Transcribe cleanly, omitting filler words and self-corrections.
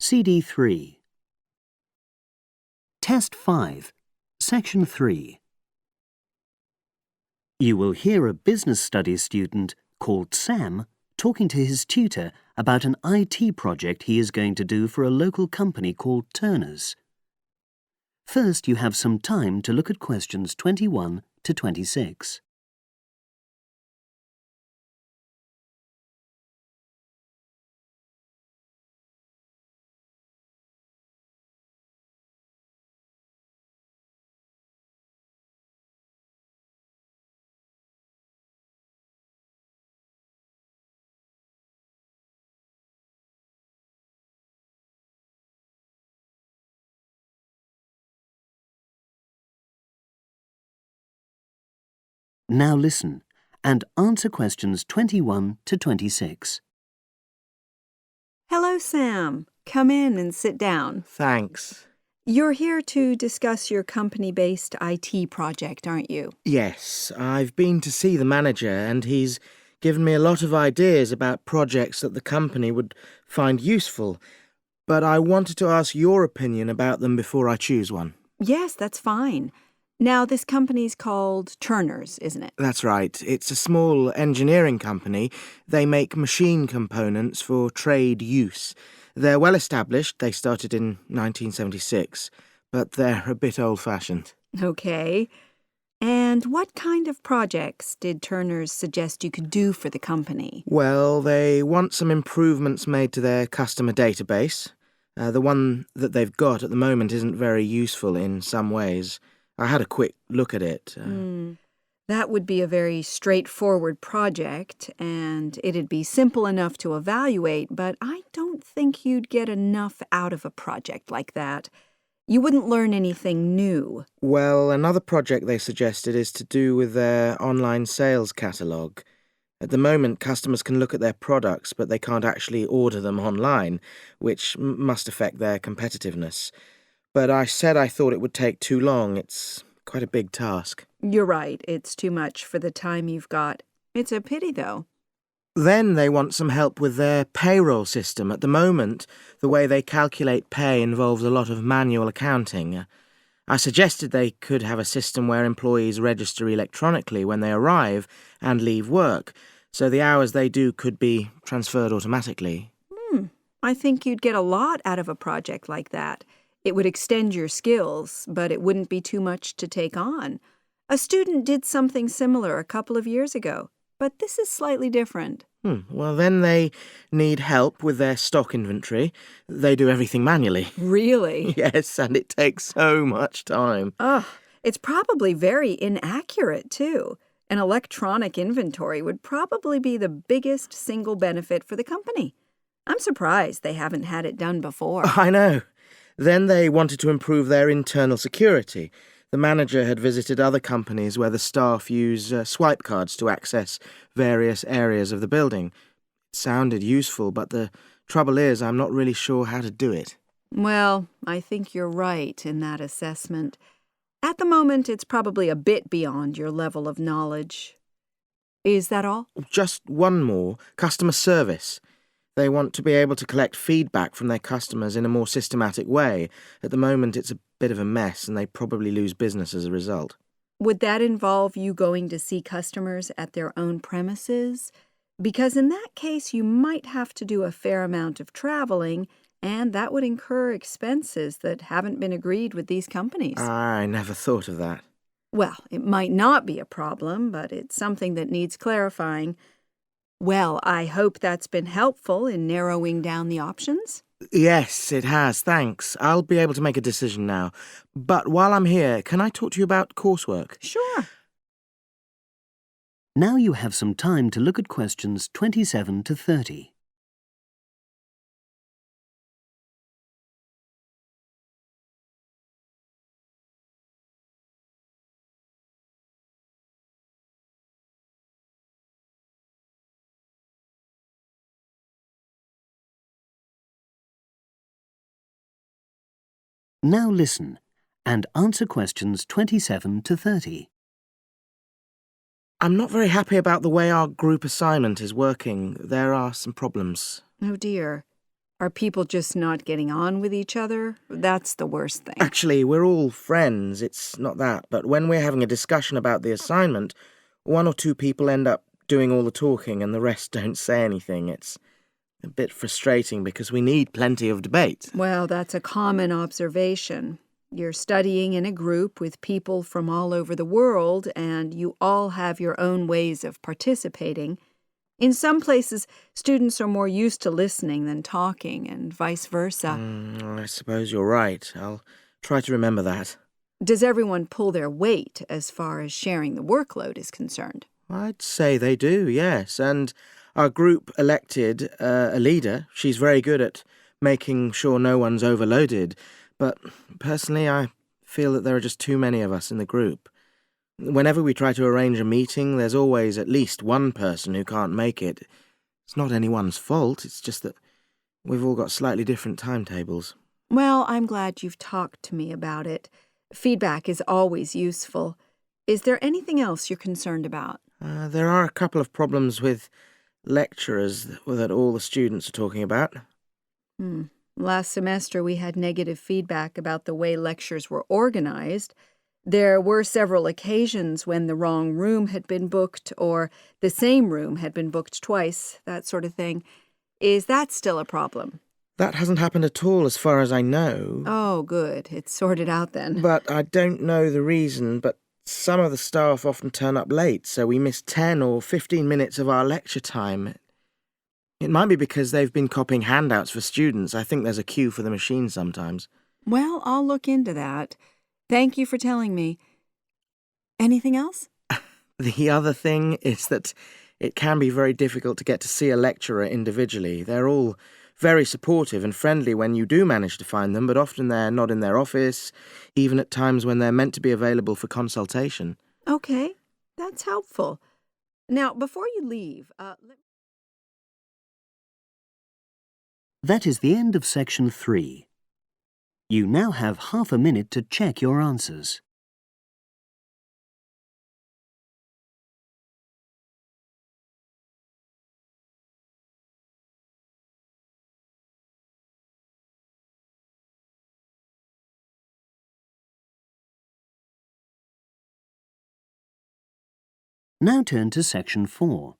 CD 3. Test 5, Section 3. You will hear a business studies student called Sam talking to his tutor about an IT project he is going to do for a local company called Turner's. First, you have some time to look at questions 21 to 26. Now listen and answer questions 21 to 26. Hello, Sam. Come in and sit down. Thanks. You're here to discuss your company-based IT project, aren't you? Yes, I've been to see the manager and he's given me a lot of ideas about projects that the company would find useful, but I wanted to ask your opinion about them before I choose one. Yes, that's fine. Now, this company's called Turner's, isn't it? That's right. It's a small engineering company. They make machine components for trade use. They're well established. They started in 1976, but they're a bit old-fashioned. Okay. And what kind of projects did Turner's suggest you could do for the company? Well, they want some improvements made to their customer database. The one that they've got at the moment isn't very useful in some ways. I had a quick look at it. That would be a very straightforward project, and it'd be simple enough to evaluate, but I don't think you'd get enough out of a project like that. You wouldn't learn anything new. Well, another project they suggested is to do with their online sales catalogue. At the moment, customers can look at their products, but they can't actually order them online, which must affect their competitiveness. But I said I thought it would take too long. It's quite a big task. You're right, it's too much for the time you've got. It's a pity, though. Then they want some help with their payroll system. At the moment, the way they calculate pay involves a lot of manual accounting. I suggested they could have a system where employees register electronically when they arrive and leave work, so the hours they do could be transferred automatically. I think you'd get a lot out of a project like that. It would extend your skills, but it wouldn't be too much to take on. A student did something similar a couple of years ago, but this is slightly different. Well, then they need help with their stock inventory. They do everything manually. Really? Yes, and it takes so much time. It's probably very inaccurate, too. An electronic inventory would probably be the biggest single benefit for the company. I'm surprised they haven't had it done before. I know. Then they wanted to improve their internal security. The manager had visited other companies where the staff use swipe cards to access various areas of the building. It sounded useful, but the trouble is I'm not really sure how to do it. Well, I think you're right in that assessment. At the moment, it's probably a bit beyond your level of knowledge. Is that all? Just one more. Customer service. They want to be able to collect feedback from their customers in a more systematic way. At the moment, it's a bit of a mess, and they probably lose business as a result. Would that involve you going to see customers at their own premises? Because in that case, you might have to do a fair amount of traveling, and that would incur expenses that haven't been agreed with these companies. I never thought of that. Well, it might not be a problem, but it's something that needs clarifying. Well, I hope that's been helpful in narrowing down the options. Yes, it has, thanks. I'll be able to make a decision now. But while I'm here, can I talk to you about coursework? Sure. Now you have some time to look at questions 27 to 30. Now listen and answer questions 27 to 30. I'm not very happy about the way our group assignment is working. There are some problems. Oh, dear. Are people just not getting on with each other? That's the worst thing. Actually, we're all friends, it's not that. But when we're having a discussion about the assignment, one or two people end up doing all the talking and the rest don't say anything. It's a bit frustrating because we need plenty of debate. Well, that's a common observation. You're studying in a group with people from all over the world, and you all have your own ways of participating. In some places, students are more used to listening than talking, and vice versa. I suppose you're right. I'll try to remember that. Does everyone pull their weight as far as sharing the workload is concerned? I'd say they do, yes. And our group elected a leader. She's very good at making sure no one's overloaded. But personally, I feel that there are just too many of us in the group. Whenever we try to arrange a meeting, there's always at least one person who can't make it. It's not anyone's fault, it's just that we've all got slightly different timetables. Well, I'm glad you've talked to me about it. Feedback is always useful. Is there anything else you're concerned about? There are a couple of problems with lecturers that all the students are talking about. Last semester, we had negative feedback about the way lectures were organized. There were several occasions when the wrong room had been booked or the same room had been booked twice, that sort of thing. Is that still a problem? That hasn't happened at all as far as I know. Oh, good. It's sorted out then. But I don't know the reason, but some of the staff often turn up late, so we miss 10 or 15 minutes of our lecture time. It might be because they've been copying handouts for students. I think there's a queue for the machine sometimes. Well, I'll look into that. Thank you for telling me. Anything else? The other thing is that it can be very difficult to get to see a lecturer individually. They're all very supportive and friendly when you do manage to find them, but often they're not in their office, even at times when they're meant to be available for consultation. Okay, that's helpful. Now, before you leave, That is the end of section 3. You now have half a minute to check your answers. Now turn to section 4.